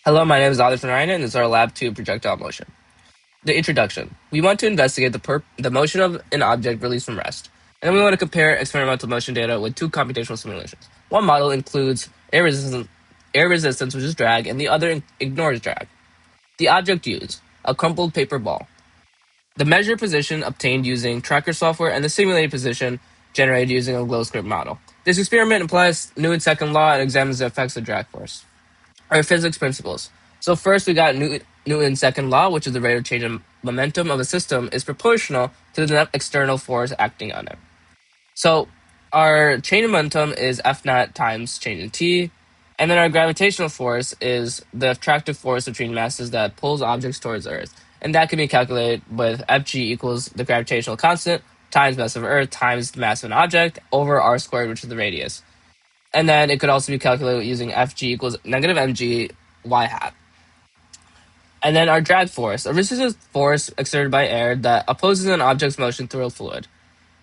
Hello, my name is Adarsh Narayanan, and this is our Lab 2 projectile motion. The introduction. We want to investigate the motion of an object released from rest. And then we want to compare experimental motion data with two computational simulations. One model includes air resistance, which is drag, and the other ignores drag. The object used, a crumpled paper ball. The measured position obtained using tracker software and the simulated position generated using a glow script model. This experiment applies Newton's second law and examines the effects of drag force. Our physics principles. So first we got Newton's second law, which is the rate of change in momentum of a system is proportional to the net external force acting on it. So our change in momentum is F naught times change in t, and then our gravitational force is the attractive force between masses that pulls objects towards Earth, and that can be calculated with Fg equals the gravitational constant times mass of Earth times the mass of an object over r squared, which is the radius. And then it could also be calculated using Fg equals negative mg y hat. And then our drag force, a resistive force exerted by air that opposes an object's motion through a fluid.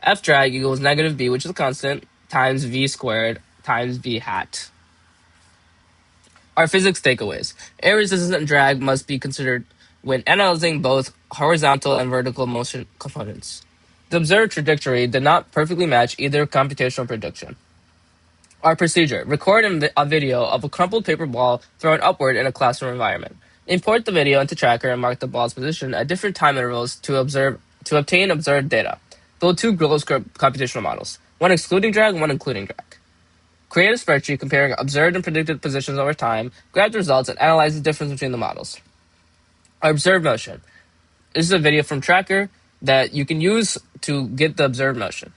F drag equals negative b, which is a constant, times v squared times v hat. Our physics takeaways. Air resistance and drag must be considered when analyzing both horizontal and vertical motion components. The observed trajectory did not perfectly match either computational prediction. Our procedure. Record a video of a crumpled paper ball thrown upward in a classroom environment. Import the video into Tracker and mark the ball's position at different time intervals to obtain observed data. Build two glow script computational models, one excluding drag and one including drag. Create a spreadsheet comparing observed and predicted positions over time, grab the results, and analyze the difference between the models. Our observed motion. This is a video from Tracker that you can use to get the observed motion.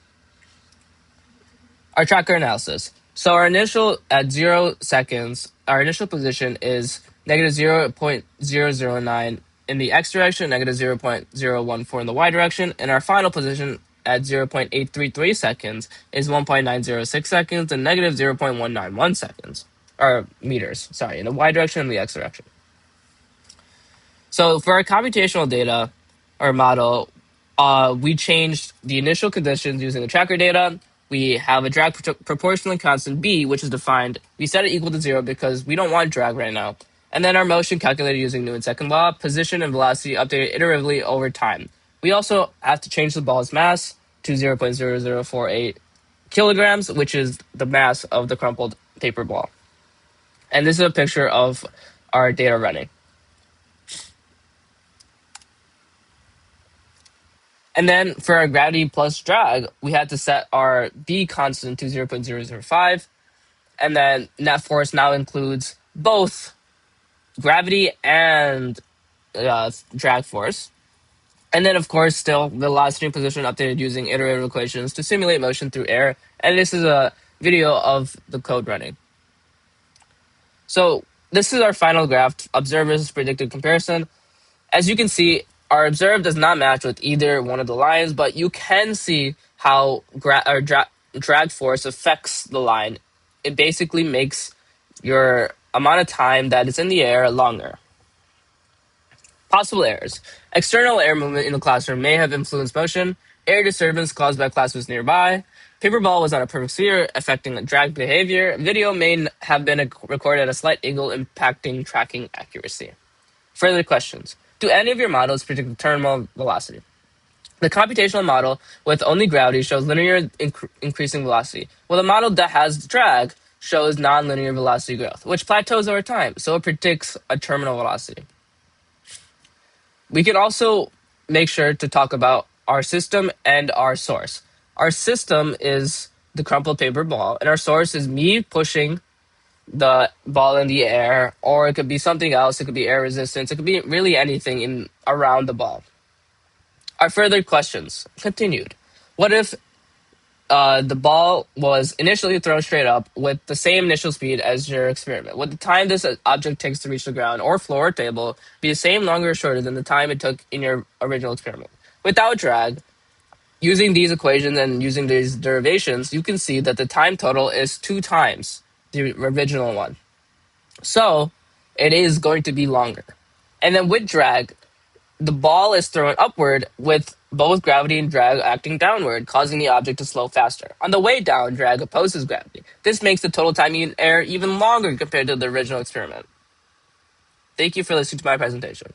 Our tracker analysis. So our initial at 0 seconds, our initial position is negative 0.009 in the x direction, negative 0.014 in the y direction, and our final position at 0.833 seconds is 1.906 seconds and negative 0.191 seconds, or meters, sorry, in the y direction and the x direction. So for our computational data, or model, we changed the initial conditions using the tracker data. We have a drag proportionally constant b, which is defined. We set it equal to 0 because we don't want drag right now. And then our motion calculated using Newton's second law, position and velocity updated iteratively over time. We also have to change the ball's mass to 0.0048 kilograms, which is the mass of the crumpled paper ball. And this is a picture of our data running. And then for our gravity plus drag, we had to set our b constant to 0.005. And then net force now includes both gravity and drag force. And then, of course, still velocity and position updated using iterative equations to simulate motion through air. And this is a video of the code running. So this is our final graph, observed versus predicted comparison. As you can see, our observed does not match with either one of the lines, but you can see how drag force affects the line. It basically makes your amount of time that it's in the air longer. Possible errors. External air movement in the classroom may have influenced motion. Air disturbance caused by classmates nearby. Paper ball was not a perfect sphere, affecting drag behavior. Video may have been recorded at a slight angle, impacting tracking accuracy. Further questions. Do any of your models predict the terminal velocity? The computational model with only gravity shows linear increasing velocity, while the model that has drag shows nonlinear velocity growth, which plateaus over time, so it predicts a terminal velocity. We can also make sure to talk about our system and our source. Our system is the crumpled paper ball, and our source is me pushing the ball in the air, or it could be something else. It could be air resistance. It could be really anything in around the ball. Our further questions continued. What if the ball was initially thrown straight up with the same initial speed as your experiment? Would the time this object takes to reach the ground or floor or table be the same, longer, or shorter than the time it took in your original experiment? Without drag, using these equations and using these derivations, you can see that the time total is 2 times the original one. So it is going to be longer. And then with drag, the ball is thrown upward with both gravity and drag acting downward, causing the object to slow faster. On the way down, drag opposes gravity. This makes the total time in air even longer compared to the original experiment. Thank you for listening to my presentation.